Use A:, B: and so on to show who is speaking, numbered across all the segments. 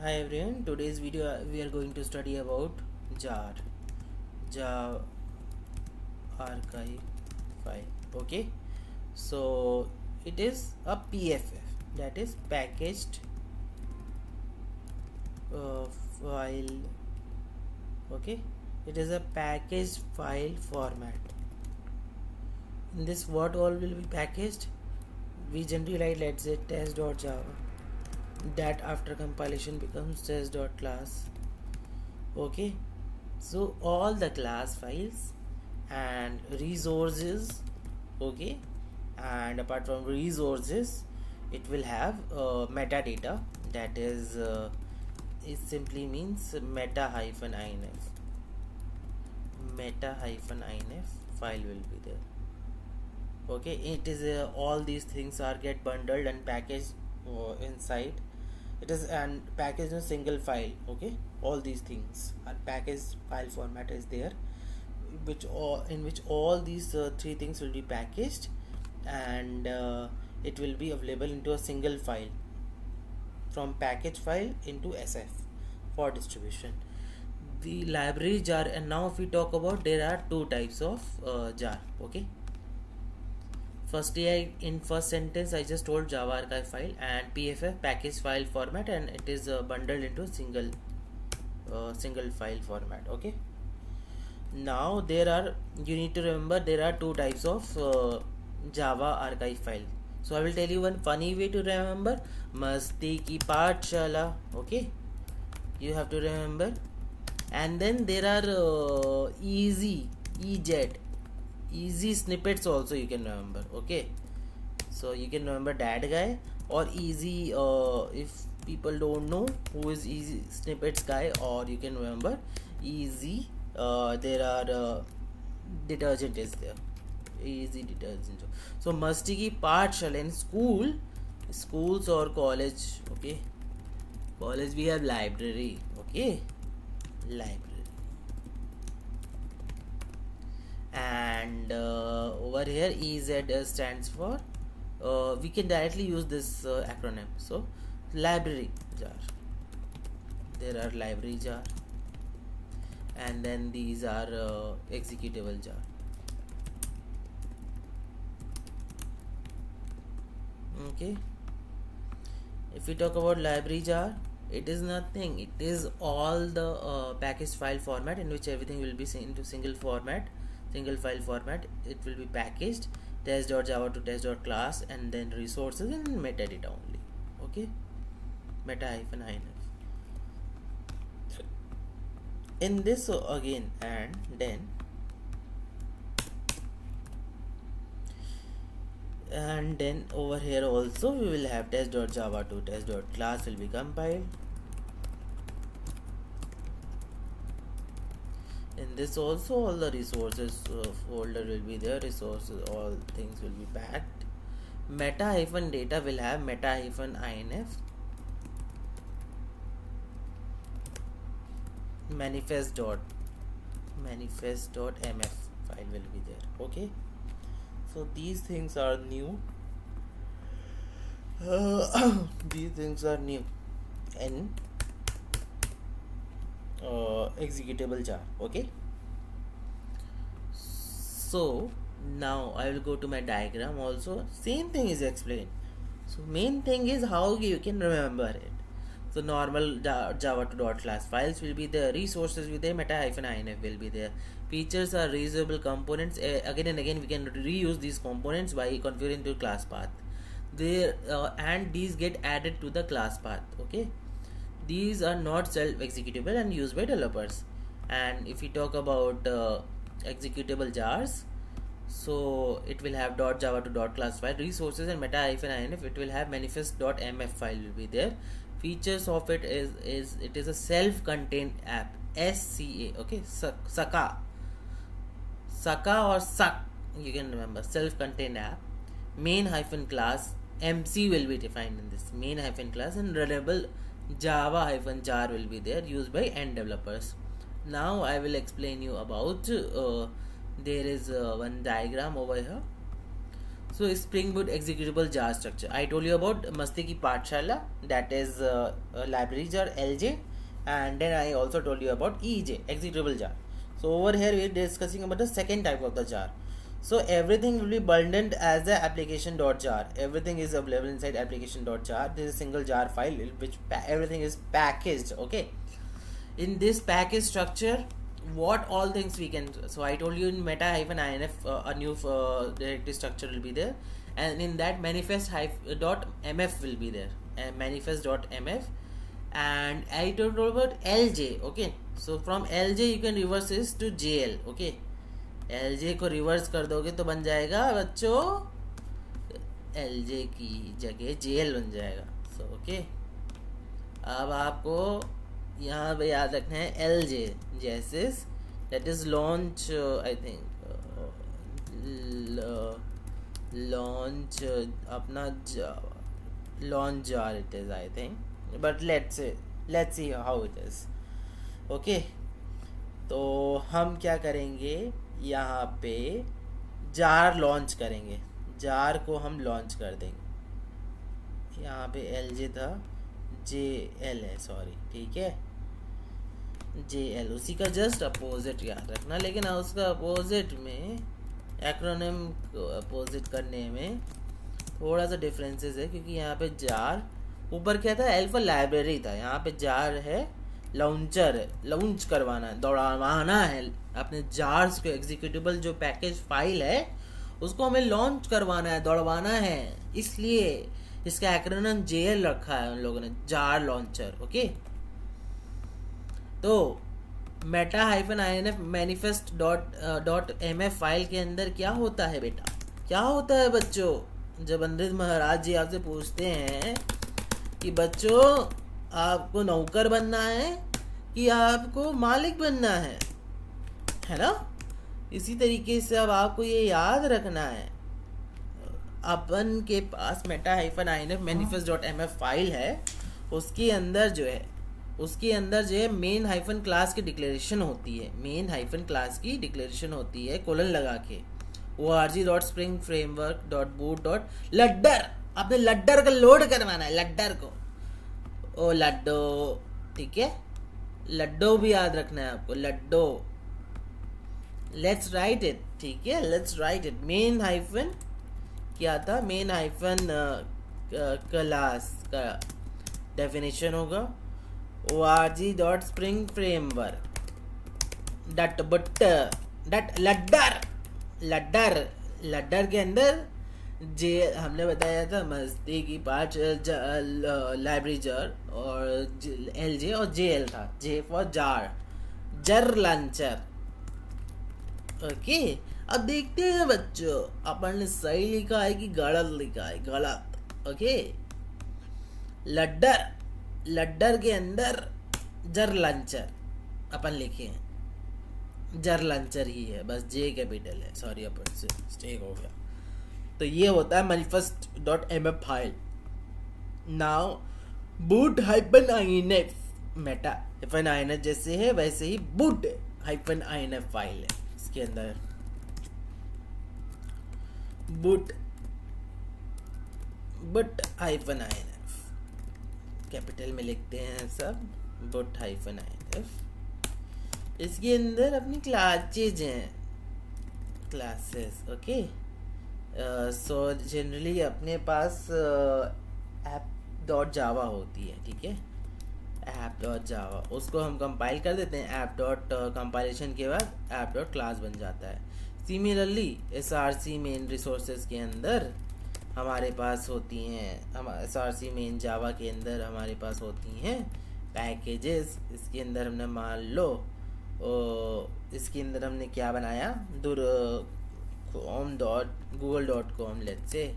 A: Hi everyone, today's video we are going to study about jar archive file. Okay, so it is a PFF, that is packaged file. Okay, it is a packaged file format. In this, what all will be packaged? We generally write, let's say, test.java, that after compilation becomes test.class. Okay, so all the class files and resources. Okay, and apart from resources, it will have metadata, that is it simply means meta-inf file will be there. Okay, it is all these things are get bundled and packaged inside. It is and packaged in a single file. Okay, all these things are packaged file format is there, in which all these three things will be packaged, and it will be available into a single file from package file into SF for distribution. The library jar. And now if we talk about, there are two types of jar. Okay, firstly, in first sentence I just told Java archive file and PFF package file format, and it is bundled into single file format. Okay, now you need to remember there are two types of Java archive file. So I will tell you one funny way to remember. Masti ki Pathshala. Okay, you have to remember. And then there are easy snippets also you can remember. Okay, so you can remember that guy, or easy if people don't know who is easy snippets guy, or you can remember easy. There are detergent is there, easy detergent. So Masti ki Pathshala, in schools or college. Okay, college we have library. Okay, library. And over here EZ stands for we can directly use this acronym. So library jar, there are library jar, and then these are executable jar. Okay, if we talk about library jar, it is nothing, it is all the package file format in which everything will be into single file format. It will be packaged test.java to test.class, and then resources and metadata only. Okay, meta-inf. In this again, and then over here also we will have test.java to test.class will be compiled. In this also all the resources folder will be there, resources, all things will be packed. Meta-data will have meta-inf manifest.mf file will be there. Okay, so these things are new. These things are new in executable jar. Okay, so now I will go to my diagram. Also same thing is explained. So main thing is how you can remember it. So normal Java to .class files will be there, resources will be there, meta-inf will be there. Features are reusable components. Again and again we can reuse these components by configuring to class path there, and these get added to the class path. Okay, these are not self-executable and used by developers. And if we talk about executable jars, so it will have .java to .class file, resources, and meta-inf. It will have manifest.mf file will be there. Features of it is it is a self-contained app, SCA. Okay, Saka or Suck, you can remember, self-contained app. Main-class MC will be defined in this main-class, and runnable Java-jar will be there, used by end developers. Now I will explain you about there is one diagram over here. So Spring Boot executable jar structure. I told you about Masti Ki Pathshala, that is library jar LJ, and then I also told you about EJ executable jar. So over here we are discussing about the second type of the jar. So everything will be bundled as the application.jar. Everything is available inside application.jar. This is a single jar file which everything is packaged. Okay. In this package structure, what all things we can, so I told you in meta-inf a new directory structure will be there, and in that manifest.mf will be there, and manifest.mf, and I told you about lj. Okay, so from lj you can reverse this to jl. Okay, lj को reverse कर दोगे तो बन जाएगा बच्चों lj की जगह jl बन जाएगा. सो ओके, अब आपको यहाँ पे याद रखना है LJ जैसे that is launch I think launch अपना launch jar it is I think, but let's see how it is. Okay, तो हम क्या करेंगे, यहाँ पे jar लॉन्च करेंगे, jar को हम लॉन्च कर देंगे. यहाँ पे LJ था, JL है, सॉरी, ठीक है, JL उसी का जस्ट अपोजिट याद रखना. लेकिन उसका अपोजिट में एक्रोनिम को अपोजिट करने में थोड़ा सा डिफरेंसेस है, क्योंकि यहाँ पे जार ऊपर क्या था, एल्फा लाइब्रेरी था, यहाँ पे जार है लॉन्चर है, लॉन्च करवाना है, दौड़ाना है अपने जार्स को. एग्जीक्यूटेबल जो पैकेज फाइल है उसको हमें लॉन्च करवाना है, दौड़वाना है, इसलिए इसका एक्रोनिम JL रखा है उन लोगों ने, जार लॉन्चर. ओके, तो meta-inf manifest.mf फाइल के अंदर क्या होता है बेटा, क्या होता है बच्चों, जब अनिरुद्ध महाराज जी आपसे पूछते हैं कि बच्चों आपको नौकर बनना है कि आपको मालिक बनना है ना, इसी तरीके से अब आपको ये याद रखना है. अपन के पास meta-inf manifest.mf फाइल है, उसके अंदर जो है मेन हाइफन क्लास की डिक्लेरेशन होती है, मेन हाइफन क्लास की डिक्लेरेशन होती है कोलन लगा के, org.springframework.boot.ladder. आपने लड्डर का लोड करवाना है, लड्डर को, ओ लड्डो, ठीक है, लड्डो भी याद रखना है आपको, लड्डो. लेट्स राइट इट, ठीक है, let's write it. Main hyphen क्या था, मेन हाइफन क्लास का डेफिनेशन होगा org.springframework.ladder. लड्डर के अंदर जे हमने बताया था मस्ती की पांच लाइब्रेरी जार और LJ और JL था, J फॉर जार, जर लॉन्चर. ओके, अब देखते हैं बच्चों अपन ने सही लिखा है कि गलत लिखा है, गलत. ओके, लड्डर के अंदर जर लॉन्चर अपन लिखे हैं, जर लॉन्चर ही है, बस J कैपिटल है, सॉरी अपन से मिस्टेक हो गया. तो ये होता है manifest.mf file. Now boot-inf meta-inf जैसे है वैसे ही boot-inf फाइल है, इसके अंदर boot-inf कैपिटल में लिखते हैं सब, boot-inf. इसके अंदर अपनी क्लासेज हैं, क्लासेस. ओके, सो जनरली अपने पास app.java होती है, ठीक है, app.java, उसको हम कंपाइल कर देते हैं, app.compilation के बाद app.class बन जाता है. सिमिलरली src मेन रिसोर्सेज के अंदर हमारे पास होती हैं, हम src मेन जावा के अंदर हमारे पास होती हैं पैकेजेस. इसके अंदर हमने मान लो इसके अंदर हमने क्या बनाया, google.com, लेट्स से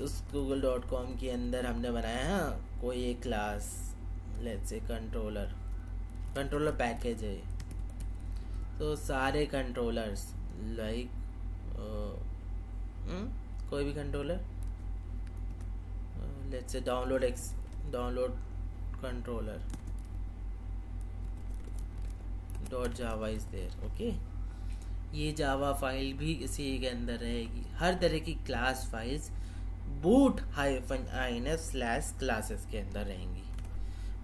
A: उस google.com के अंदर हमने बनाया कोई एक class, let's say controller package है. तो सारे कंट्रोलर्स लाइक कोई भी controller, let's say download controller .java is there. Okay, ये जावा फाइल भी इसी के अंदर रहेगी। हर तरह की class files boot -inf slash classes के अंदर रहेंगी।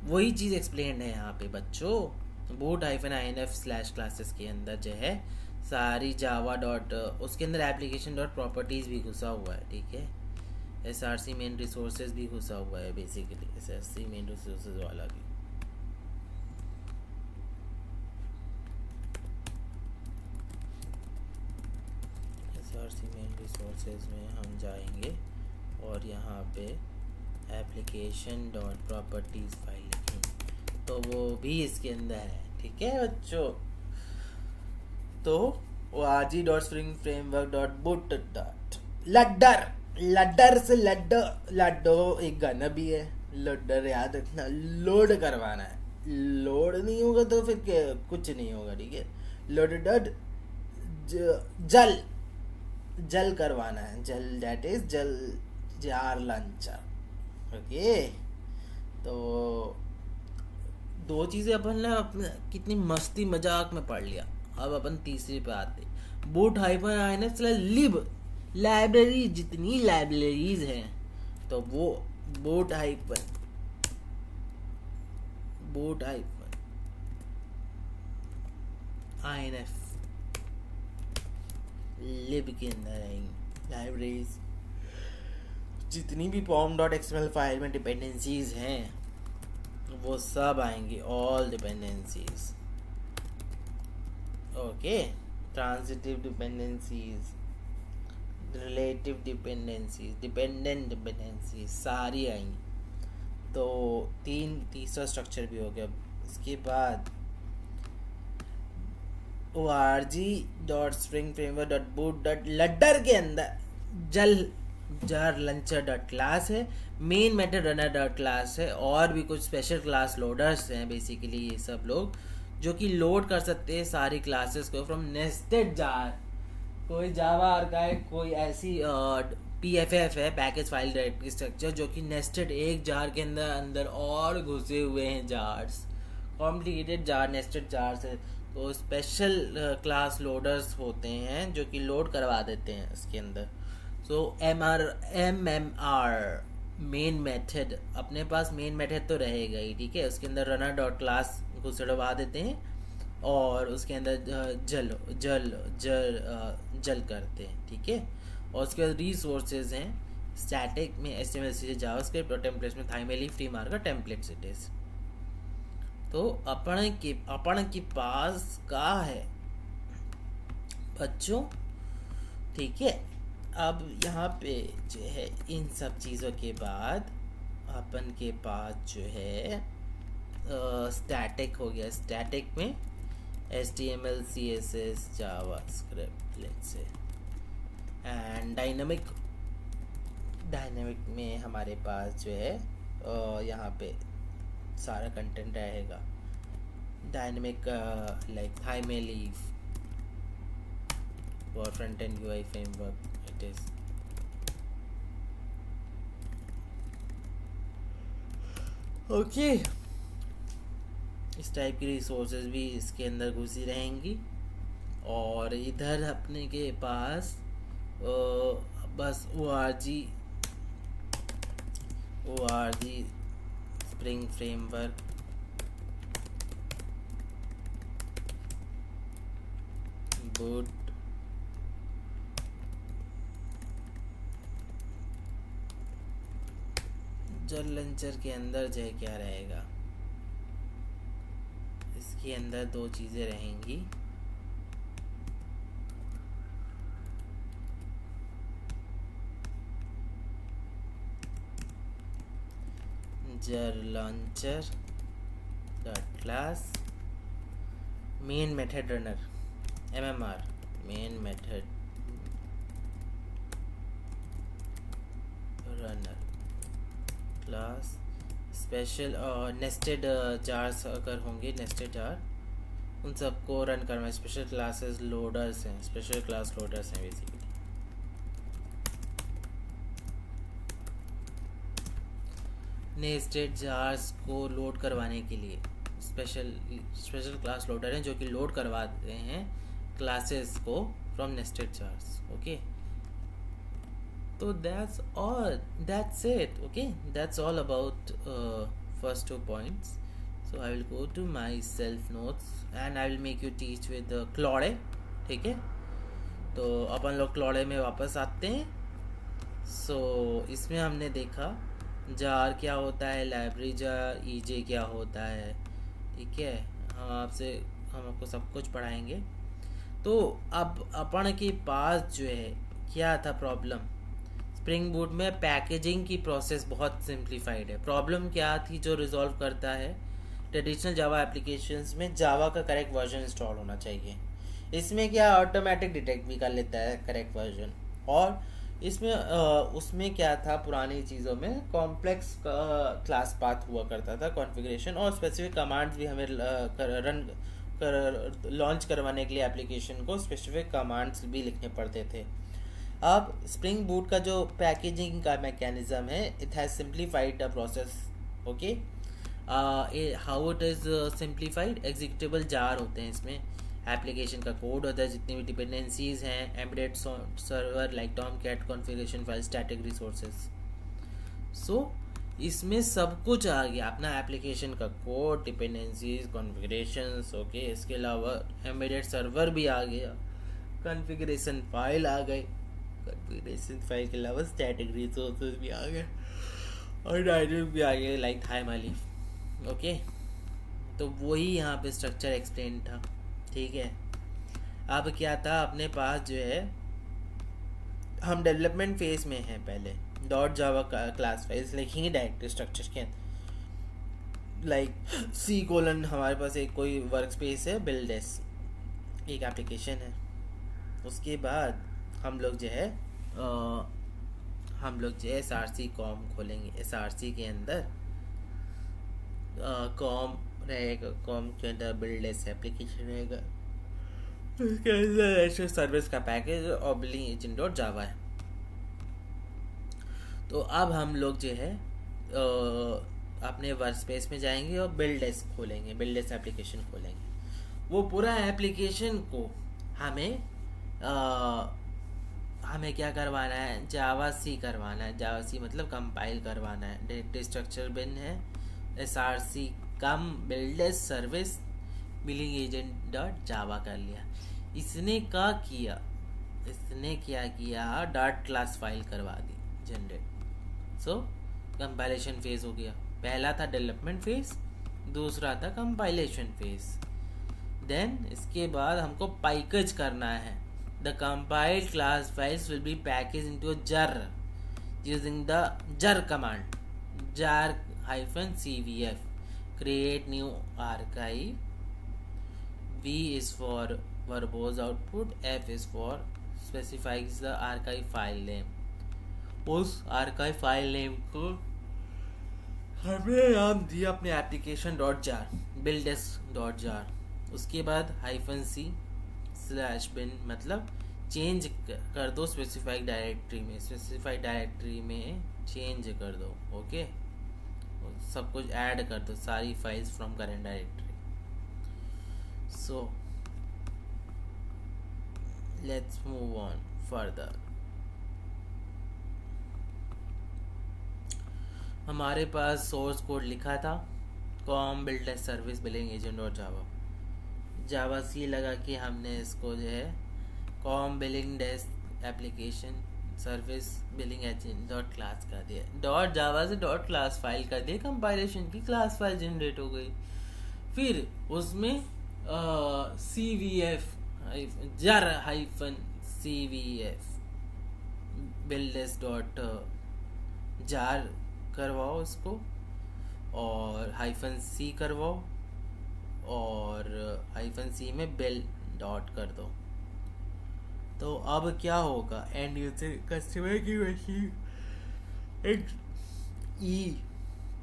A: वही चीज़ एक्सप्लेन है यहाँ पे बच्चों। boot -inf स्लैश क्लासेस के अंदर जो है सारी जावा डॉट, उसके अंदर एप्लीकेशन डॉट प्रॉपर्टीज़ भी घुसा हुआ है, ठीक है। src मेन रिसोर्सेज भी घुसा हुआ है, बेसिकली src मेन रिसोर्सेज वाला भी। src मेन रिसोर्सेज में हम जाएंगे और यहाँ पे एप्लीकेशन डॉट प्रॉपर्टीज़ फाइल लिखेंगे, तो वो भी इसके अंदर है, ठीक है बच्चों। तो org dot spring framework dot boot dot loader, loader से लड्डो एक गाना भी है, लड्डर याद रखना, लोड करवाना है। लोड नहीं होगा तो फिर कुछ नहीं होगा, ठीक है। लोड डॉट जल, जल करवाना है, जल दैट इज जल जार लंचर, ओके। तो दो चीज़ें अपन ने अपने कितनी मस्ती मजाक में पढ़ लिया। अब अपन तीसरी पे आते, boot -inf लिब लाइब्रेरी, जितनी लाइब्रेरीज हैं तो वो boot -inf लिब के अंदर आएंगी लाइब्रेरीज। जितनी भी pom.xml फाइल में डिपेंडेंसीज हैं वो सब आएंगी, all dependencies, okay. Transitive dependencies, relative dependencies, dependent dependencies सारी आएंगी। तो तीसरा स्ट्रक्चर भी हो गया। इसके बाद org dot spring framework dot boot dot loader के अंदर जल जार लंचर डॉट क्लास है, main method runner dot class है, और भी कुछ स्पेशल क्लास लोडर्स हैं बेसिकली ये सब लोग, जो कि लोड कर सकते हैं सारी क्लासेस को फ्रॉम नेस्टेड जार। कोई जावा आर्काइव, कोई ऐसी PFF है, पैकेज फाइल डायरेक्टरी स्ट्रक्चर, जो कि नेस्टेड एक जार के अंदर और घुसे हुए हैं jars, complicated jar, nested jars है। तो स्पेशल क्लास लोडर्स होते हैं जो कि लोड करवा देते हैं इसके अंदर। सो MMR मेन मेथड, अपने पास मेन मेथड तो रहेगा ही, ठीक है। उसके अंदर रनर डॉट क्लास घुसड़वा देते हैं और उसके अंदर जल करते हैं, ठीक है। और उसके बाद रिसोर्सेज हैं स्टैटिक में HTML जावास्क्रिप्ट और टेम्पलेट्स में thymeleaf free marker templates it is. तो अपन के पास का है बच्चों, ठीक है। अब यहाँ पे जो है इन सब चीज़ों के बाद अपन के पास जो है स्टैटिक हो गया। स्टैटिक में HTML CSS JavaScript let's say, and dynamic में हमारे पास जो है यहाँ पे सारा कंटेंट रहेगा। डायनामिक लाइक थाईमेली और front end UI framework it is. Okay, इस टाइप की रिसोर्सेज भी इसके अंदर घुसी रहेंगी। और इधर अपने के पास बस org स्प्रिंग फ्रेमवर्क बूट जल लंचर के अंदर जो है क्या रहेगा, इसके अंदर दो चीज़ें रहेंगी। जर launcher dot class main method runner MMR main method runner class special और नेस्टेड जार्स अगर होंगे, नेस्टेड जार उन सबको रन करना। स्पेशल क्लासेस लोडर्स हैं, स्पेशल क्लास लोडर्स हैं बेसिकली। नेस्टेड जार्स को लोड करवाने के लिए स्पेशल क्लास लोडर हैं जो कि लोड करवाते हैं क्लासेस को from nested jars. Okay, so that's it. Okay, that's all about first 2 points. So I will go to my self notes and I will make you teach with क्लॉडे. ठीक है, तो अपन लोग क्लॉडे में वापस आते हैं. सो इसमें हमने देखा जार क्या होता है, लाइब्रेरी जार, ईजे क्या होता है. ठीक है, हम आपको सब कुछ पढ़ाएंगे. तो अब अपन के पास जो है क्या था प्रॉब्लम, स्प्रिंग बूट में पैकेजिंग की प्रोसेस बहुत सिंप्लीफाइड है. प्रॉब्लम क्या थी जो रिजॉल्व करता है, ट्रेडिशनल जावा एप्लीकेशंस में जावा का करेक्ट वर्जन इंस्टॉल होना चाहिए. इसमें क्या ऑटोमेटिक डिटेक्ट भी कर लेता है करेक्ट वर्जन. और इसमें उसमें क्या था, पुरानी चीज़ों में कॉम्प्लेक्स क्लास पाथ हुआ करता था कॉन्फ़िगरेशन, और स्पेसिफिक कमांड्स भी हमें लॉन्च करवाने के लिए एप्लीकेशन को स्पेसिफिक कमांड्स भी लिखने पड़ते थे. अब स्प्रिंग बूट का जो पैकेजिंग का मैकेनिज्म है, it has simplified the process. Okay, how it is simplified, executable jar होते हैं इसमें, एप्लीकेशन का कोड होता है, जितनी भी डिपेंडेंसीज हैं, embedded server like Tomcat, configuration file, static resources. So इसमें सब कुछ आ गया, अपना एप्लीकेशन का कोड, डिपेंडेंसीज, कॉन्फ़िगरेशंस. ओके, इसके अलावा एम्बेडेड सर्वर भी आ गया, कॉन्फ़िगरेशन फाइल आ गई, कॉन्फ़िगरेशन फाइल के अलावा स्टैटिक रिसोर्सेज भी आ गए, और डायरेक्ट भी आ गए लाइक हाइमालीफ. ओके, तो वही यहाँ पे स्ट्रक्चर एक्सप्लेन था. ठीक है, अब क्या था अपने पास जो है, हम डेवलपमेंट फेज में हैं. पहले डॉट जावा क्लास फाइल्स लिखेंगे डायरेक्टरी स्ट्रक्चर के अंदर, लाइक C:, हमारे पास एक कोई वर्क स्पेस है, बिल्डेस एक एप्लीकेशन है. उसके बाद हम लोग जो है SRC कॉम खोलेंगे. SRC के अंदर कॉम रहेगा, कॉम के अंदर बिल्डेस एप्लीकेशन रहेगा, उसके अंदर सर्विस का पैकेज और बिलिंग एजेंट डॉट जावा है. तो अब हम लोग जो है अपने वर्क स्पेस में जाएंगे और बिल्डेस खोलेंगे, बिल्डेस एप्लीकेशन खोलेंगे. वो पूरा एप्लीकेशन को हमें क्या करवाना है, जावा सी करवाना है. जावा सी मतलब कंपाइल करवाना है. डायरेक्टरी स्ट्रक्चर बिन है, SRC com builds service billing agent dot java कर लिया. इसने क्या किया, डॉट क्लास फाइल करवा दी जनरेट. सो कंपाइलेशन फेज हो गया. पहला था डेवलपमेंट फेज, दूसरा था कंपाइलेशन फेज. देन इसके बाद हमको पैकेज करना है. The compiled class files will be packaged into a jar using the jar command. jar-cvf. Create new archive. V is for verbose output. F is for specifies the archive file name. उस archive file name को हमने नाम दिया अपने application .jar, buildes.jar. उसके बाद -c /bin मतलब change कर दो स्पेसिफाइड डायरेक्टरी में, स्पेसिफाइड डायरेक्टरी में चेंज कर दो. ओके, सब कुछ ऐड कर दो, सारी files from current directory. So let's move on further. हमारे पास सोर्स कोड लिखा था, कॉम बिल्डेस सर्विस बिलिंग एजेंट और जावा सी लगा के हमने इसको जो है com billing desk application service billing agent dot class कर दिया. डॉट जावा से डॉट क्लास फाइल कर दिया, कंपाइलेशन की क्लास फाइल जनरेट हो गई. फिर उसमें CVF jar -CVF builds dot jar करवाओ उसको, और -c करवाओ, और -c में बिल डॉट कर दो. तो अब क्या होगा, एंड यूजर कस्टमर की मशीन एक ई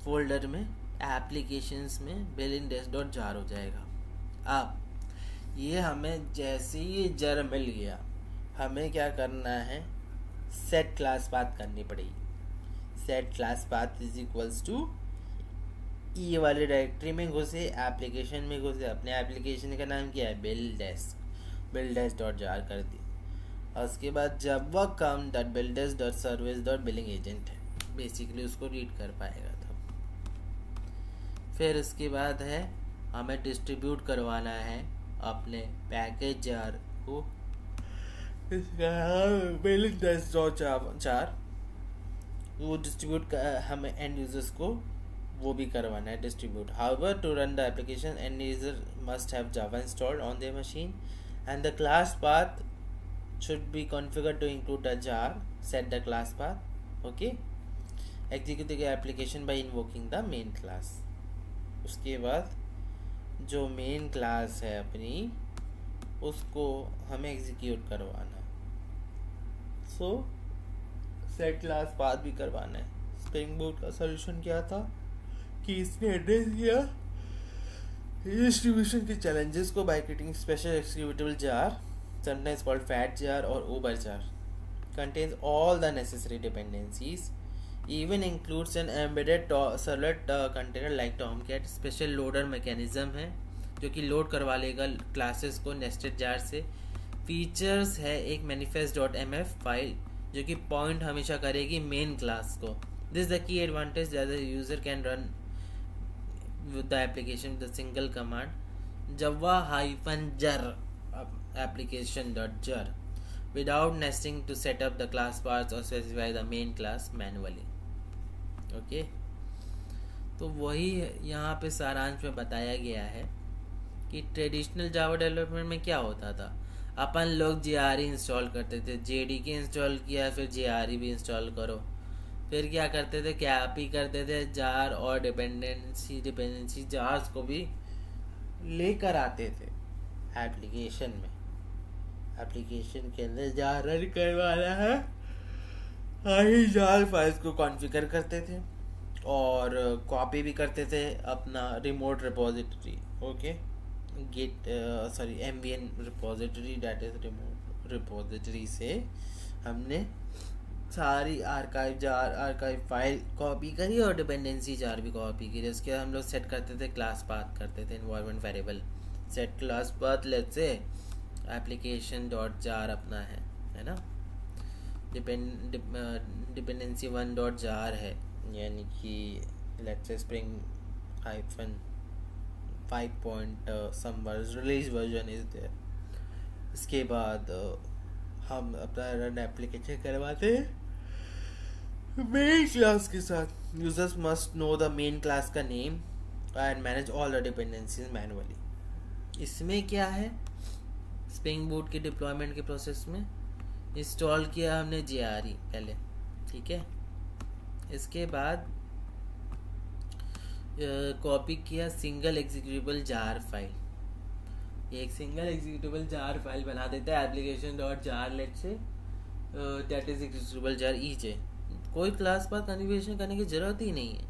A: फोल्डर में एप्लीकेशंस में bilindex.jar हो जाएगा. अब ये हमें जैसे ही jar मिल गया, हमें क्या करना है, सेट क्लास पाथ करनी पड़ेगी. Set class path is equals to E वाले डायरेक्टरी में घुसे, एप्लीकेशन में घुसे, अपने एप्लीकेशन का नाम क्या है, बिल्डेस्क. builders डॉट जार कर दी। और उसके बाद जब वह com dot builders dot service dot billing agent है, बेसिकली उसको रीड कर पाएगा तब। फिर उसके बाद है हमें डिस्ट्रीब्यूट करवाना है अपने पैकेज जार को बिल्डर्स डॉट जार, वो डिस्ट्रीब्यूट हमें एंड यूजर्स को वो भी करवाना है distribute. However to run the application end user must have Java installed on their machine and the class path should be configured to include the jar. Set the class path. Okay, execute the application by invoking the main class. उसके बाद जो main class है अपनी उसको हमें execute करवाना। सो set class path भी करवाना है। स्प्रिंग बूट का सोल्यूशन क्या था कि इसने एड्रेस किया डिस्ट्रीब्यूशन के चैलेंजेस को by creating special executable jar, sometimes called fat jar or uber jar, contains all the necessary dependencies, even includes an embedded servlet container like Tomcat। special loader mechanism है जो कि load करवा लेगा classes को nested jar से। Features है एक manifest.mf file जो कि पॉइंट हमेशा करेगी मेन क्लास को। This the key advantage that the user can run with the application with single command java -jar application.jar without nesting to set up the class paths or specify the main class manually। Okay, तो वही यहाँ पे सारांश में बताया गया है कि ट्रेडिशनल जावा डेवलपमेंट में क्या होता था। अपन लोग JRE इंस्टॉल करते थे, JDK इंस्टॉल किया फिर JRE भी इंस्टॉल करो, फिर क्या करते थे कैपी करते थे जार और डिपेंडेंसी जार्स को भी लेकर आते थे एप्लीकेशन में। एप्लीकेशन के अंदर जार रन करवाना है, आई जार फाइल्स को कॉन्फ़िगर करते थे और कॉपी भी करते थे अपना remote repository. Okay, git MVN repository, that is remote repository से हमने सारी आर्काइव फाइल कॉपी करी और डिपेंडेंसी जार भी कॉपी करी। उसके बाद हम लोग सेट करते थे क्लास पाथ, करते थे environment variable set class path. Let's say application dot jar अपना है ना, डिपेंडेंसी 1 डॉट जार है, यानी कि let's say spring hyphen 5 release version is there. इसके बाद हम अपना रन एप्लीकेशन करवाते हैं मेन क्लास के साथ। Users must know the main class का name and manage all the dependencies manually. इसमें क्या है, स्प्रिंग बूट के डिप्लॉयमेंट के प्रोसेस में इंस्टॉल किया हमने JRE पहले, ठीक है। इसके बाद कॉपी किया सिंगल एग्जीक्यूटेबल जार फाइल। एक सिंगल एग्जीक्यूटेबल जार फाइल बना देता है application dot jar, let say that is executable jar EJ। कोई क्लास पाथ कॉन्फ़िगरेशन करने की जरूरत ही नहीं है।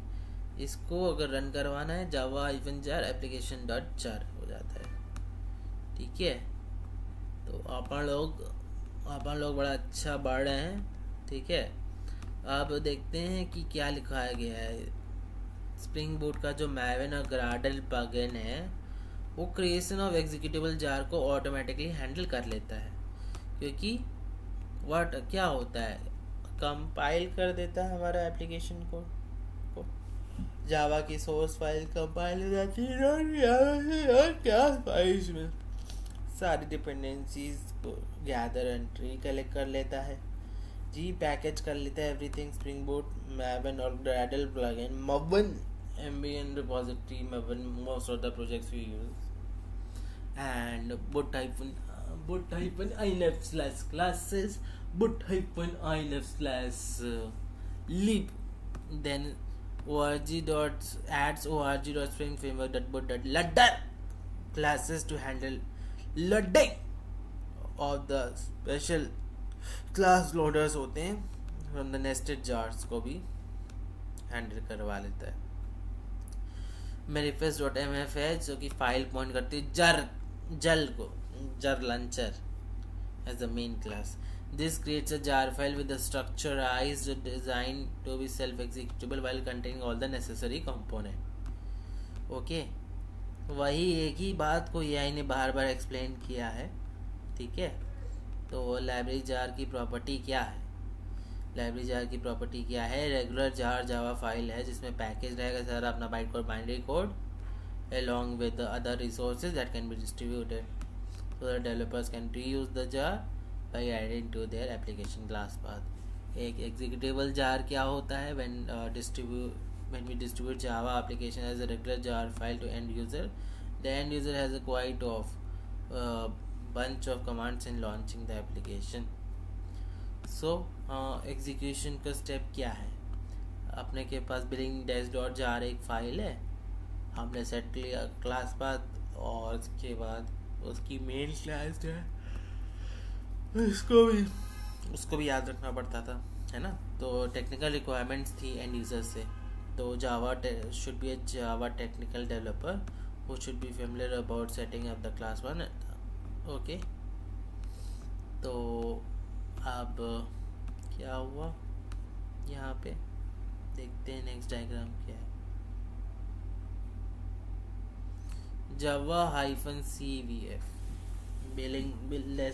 A: इसको अगर रन करवाना है जावा -jar एप्लीकेशन डॉट जार हो जाता है, ठीक है। तो अपन लोग बड़ा अच्छा बढ़ रहे हैं, ठीक है। अब देखते हैं कि क्या लिखाया गया है। स्प्रिंग बूट का जो मैवन और ग्राडल प्लगइन है वो क्रिएशन ऑफ एग्जीक्यूटेबल जार को ऑटोमेटिकली हैंडल कर लेता है, क्योंकि क्या होता है, कंपाइल कर देता है हमारा एप्लीकेशन को जावा की सोर्स फाइल कंपाइल हो जाती है और क्या फाइल्स में सारी डिपेंडेंसीज को गैदर एंट्री कलेक्ट कर लेता है जी, पैकेज कर लेता है एवरीथिंग। स्प्रिंग बूट मैवन और ग्रेडल प्लगइन मवन एम्बियन repository maven most of the projects we use and boot-inf/classes boot-inf/lib then org.springframework.boot.ladder classes to handle loading of the special class loaders होते हैं from the nested jars को भी handle करवा लेता है। manifest.mf है जो कि फाइल पॉइंट करती है jar launcher as the main class. This creates a jar file with a structurized design to be self-executable while containing all the necessary component. Okay, वही एक ही बात को AI ने बार बार एक्सप्लेन किया है, ठीक है। तो लाइब्रेरी जार की प्रॉपर्टी क्या है? लाइब्रेरी जार की प्रॉपर्टी क्या है? रेगुलर जार जावा फाइल है जिसमें पैकेज रहेगा सारा अपना byte code binary code along with the other resources that can be distributed so that developers can reuse the jar by adding to their application class path। एक executable jar क्या होता है? when we distribute Java application as a regular jar file to end user, the end user has a quite of bunch of commands in launching the application। so execution का step क्या है? अपने के पास billing dash.jar एक file है, हमने set किया class path और उसके बाद उसकी मेन क्लास है, उसको भी याद रखना पड़ता था, है ना। तो टेक्निकल रिक्वायरमेंट्स थी एंड यूजर से। तो Java should be a Java technical developer who should be familiar about setting up the class one. Okay, तो अब क्या हुआ यहाँ पे देखते हैं नेक्स्ट डायग्राम क्या है। Java -cvf billing-jar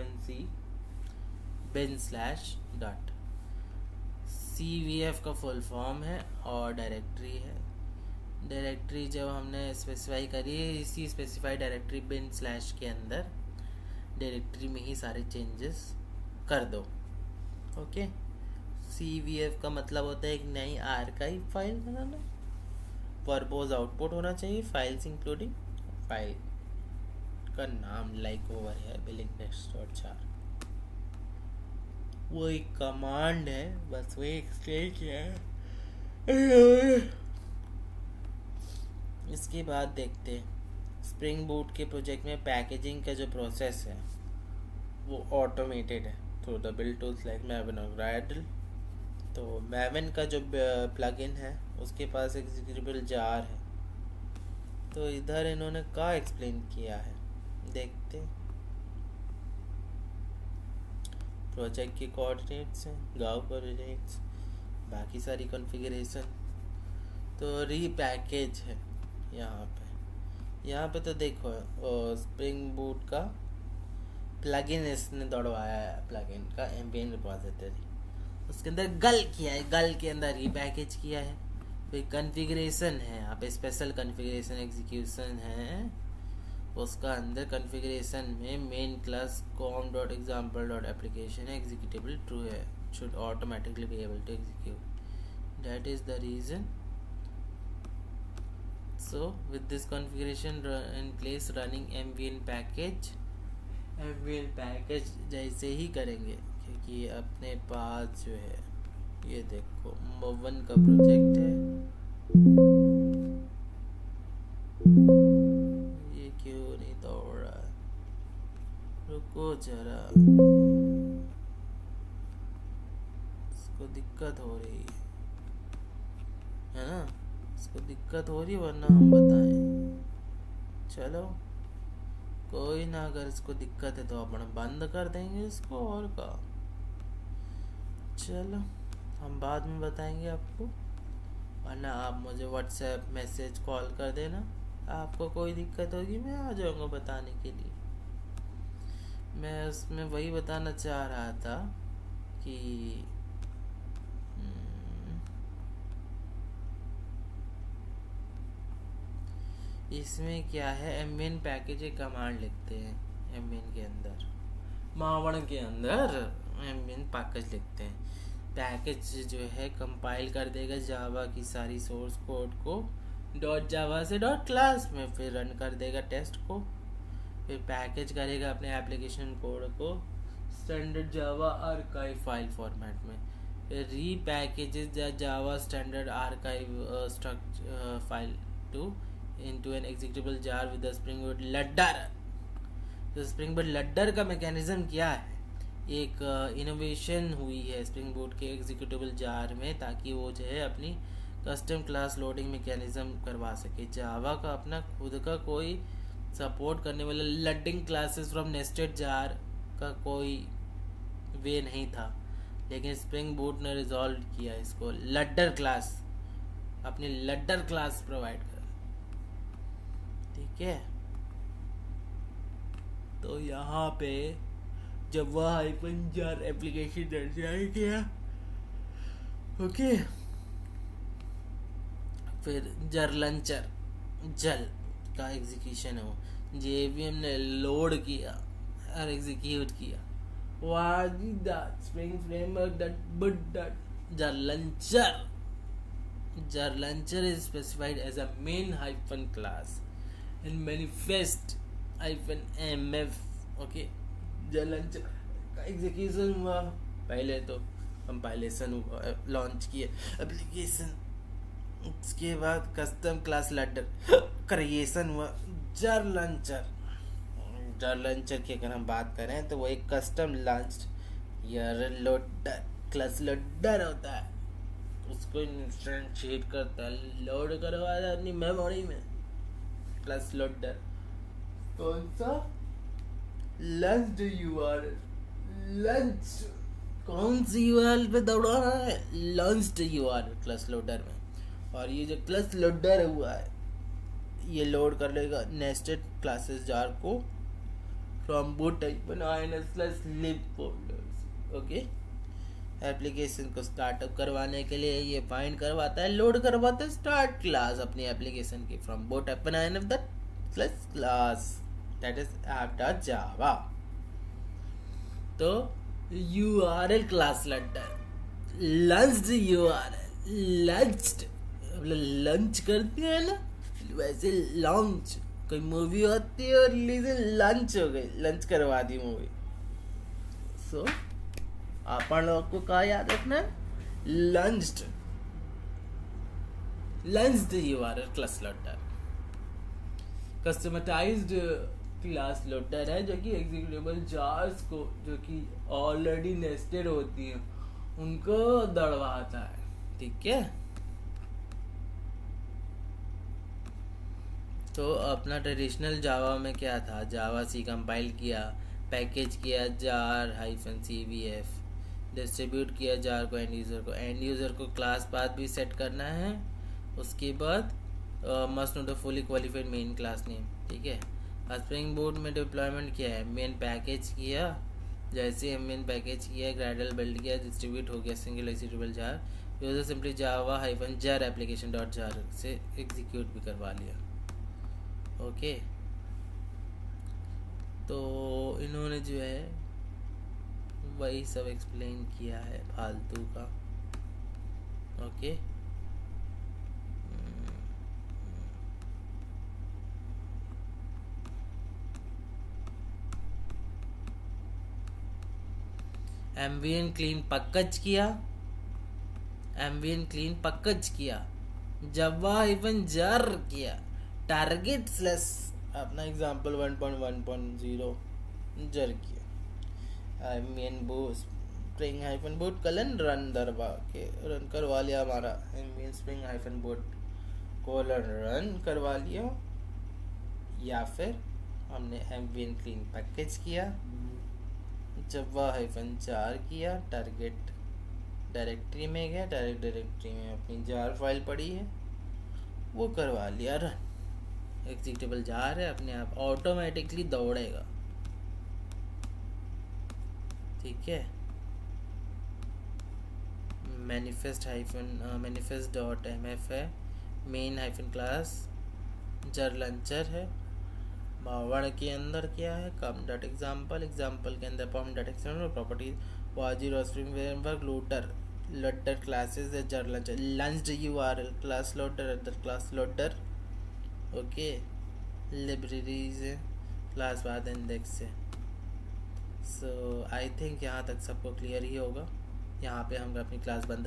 A: -c bin/dot cvf का फुल फॉर्म है और डायरेक्टरी है। डायरेक्टरी जब हमने स्पेसिफाई करी है, इसी स्पेसिफाई डायरेक्टरी bin/ के अंदर डायरेक्टरी में ही सारे चेंजेस कर दो। ओके, cvf का मतलब होता है एक नई आर्काइव फाइल बनाना। वर्बोज आउटपुट होना चाहिए, फाइल्स इंक्लूडिंग फाइल का नाम लाइक ओवर है billing-jar। वो एक कमांड है, बस वो एक्सप्लेन किया है। इसके बाद देखते हैं स्प्रिंग बूट के प्रोजेक्ट में पैकेजिंग का जो प्रोसेस है वो ऑटोमेटेड है through the build tools like Maven और ग्राइडल। तो मैवन का जो प्लगइन है उसके पास एग्जीक्यूटेबल जार है। तो इधर इन्होंने क्या एक्सप्लेन किया है देखते। प्रोजेक्ट के कोऑर्डिनेट्स हैं, गाँव कोऑर्डिनेट्स, बाकी सारी कॉन्फ़िगरेशन। तो रीपैकेज है यहाँ पे तो देखो स्प्रिंग बूट का प्लगइन इसने दौड़वाया है, प्लगइन का एम्बिएंट रिपोजिटरी, उसके अंदर गल किया है, गल के अंदर रीपैकेज किया है। फिर कॉन्फ़िगरेशन है, यहाँ पे स्पेशल कॉन्फ़िगरेशन एग्जीक्यूशन है, उसका अंदर कॉन्फ़िगरेशन में main class com.example.application executable true है, should automatically be able to execute, that is the reason। so with this configuration in place running ambient package जैसे ही करेंगे, क्योंकि अपने पास जो है ये देखो मोवन का प्रोजेक्ट है, ये क्यों नहीं दौड़ रहा, रुको जरा, इसको दिक्कत हो रही है ना, इसको दिक्कत हो रही है, वरना हम बताएं। चलो कोई ना, अगर इसको दिक्कत है तो अपन बंद कर देंगे इसको, और का चलो हम बाद में बताएंगे आपको, वरना आप मुझे व्हाट्सएप मैसेज कॉल कर देना, आपको कोई दिक्कत होगी मैं आ जाऊँगा बताने के लिए। मैं उसमें वही बताना चाह रहा था कि इसमें क्या है, एम्बियन पैकेज एक कमांड लिखते हैं, एम्बियन के अंदर मावण के अंदर एम्बियन पैकेज लिखते हैं। पैकेज जो है कंपाइल कर देगा जावा की सारी सोर्स कोड को .java से .class में, फिर रन कर देगा टेस्ट को, फिर पैकेज करेगा अपने एप्लीकेशन कोड को standard Java archive file format में, फिर repackages Java standard archive structure file to into an executable jar with the Spring Boot ladder। तो Spring Boot ladder का मैकेनिज्म क्या है, एक इनोवेशन हुई है Spring Boot के एग्जीक्यूटेबल जार में, ताकि वो जो है अपनी कस्टम क्लास लोडिंग मैकेनिज्म करवा सके। जावा का अपना खुद का कोई सपोर्ट करने वाला लडिंग क्लासेस फ्रॉम नेस्टेड जार का कोई वे नहीं था, लेकिन Spring Boot ने रिजॉल्व किया इसको, लड्डर क्लास, अपनी लड्डर क्लास प्रोवाइड कर, ठीक है। तो यहाँ पे जब वह -jar एप्लीकेशन दर्ज किया, ओके, फिर jar launcher जल का एग्जीक्यूशन है, वो JVM ने लोड किया और एग्जीक्यूट किया। What is that Spring framework that but that jar launcher? Jar launcher is specified as a main hyphen class in manifest hyphen mf, okay। jar launcher का execution हुआ, पहले तो कंपाइलेशन हुआ, launch किए application, उसके बाद custom class ladder creation हुआ। jar launcher की अगर हम बात करें तो वो एक custom launched loader class loader होता है, उसको इंस्टेंशिएट करता है, लोड करवाता है अपनी मेमोरी में। क्लास लोडर कौन सा? लंच्ड URL, लंच कौन सी URL पे दौड़ाना है? लंच्ड URL क्लास लोडर में। और ये जो क्लास लोडर हुआ है ये लोड कर लेगा नेस्टेड क्लासेस जार को from boot -lib folders, okay. Application को स्टार्टअप करवाने के लिए ये फाइंड करवाता है, लोड करवाता है स्टार्ट क्लास अपनी एप्लीकेशन की from boot class that is app.java। तो URL क्लास लड्डर, लंच्ड URL, लंच करते हैं ना वैसे लॉन्च, कोई मूवी होती है और रिलीज लंच हो गई, लंच करवा दी मूवी। सो अपन लोग को क्या याद रखना है? Launched URL class loader customised class loader है, जो कि एग्जीक्यूटेबल जार्स को जो कि ऑलरेडी नेस्टेड होती हैं उनको दौड़वाता है, ठीक है। तो अपना ट्रेडिशनल जावा में क्या था, जावा सी कंपाइल किया, पैकेज किया jar-cvf, डिस्ट्रीब्यूट किया जार को एंड यूज़र को क्लास पाथ भी सेट करना है। उसके बाद must note the fully qualified main class name, ठीक है। स्प्रिंग बूट में डिप्लॉयमेंट किया है, मेन पैकेज किया, जैसे मेन पैकेज किया, ग्रेडल बिल्ड किया, डिस्ट्रीब्यूट हो गया single executable jar, user simply java-jar application.jar से एग्जीक्यूट भी करवा लिया, ओके। तो इन्होंने जो है वही सब एक्सप्लेन किया है फालतू का, ओके। एम्बियन क्लीन पैकेज किया, java-jar किया, टारगेट स्लैश अपना एग्जाम्पल 1.1.0 jar किया, स्प्रिंग -boot कलन रन करवा लिया हमारा, स्प्रिंग -boot रन करवा लिया, या फिर हमने एम्बियन क्लीन पैकेज किया, java-jar किया, टारगेट डायरेक्टरी में गया, टारगेट डायरेक्टरी में अपनी जार फाइल पड़ी है वो करवा लिया रन, एग्जीक्यूटेबल जार है, अपने आप ऑटोमेटिकली दौड़ेगा, ठीक है। manifest.mf है, मेन -क्लास jar launcher है, बावड़ के अंदर क्या है, com.example, एग्जाम्पल के अंदर pom.example, प्रॉपर्टीज वाजिर स्प्रिंग फ्रेमवर्क लोडर क्लासेस है, jar launcher, launched URL class loader, class loader, okay. Libraries है, क्लास पाथ इंडेक्स है। सो आई थिंक यहाँ तक सबको क्लियर ही होगा। यहाँ पे हम अपनी क्लास बंद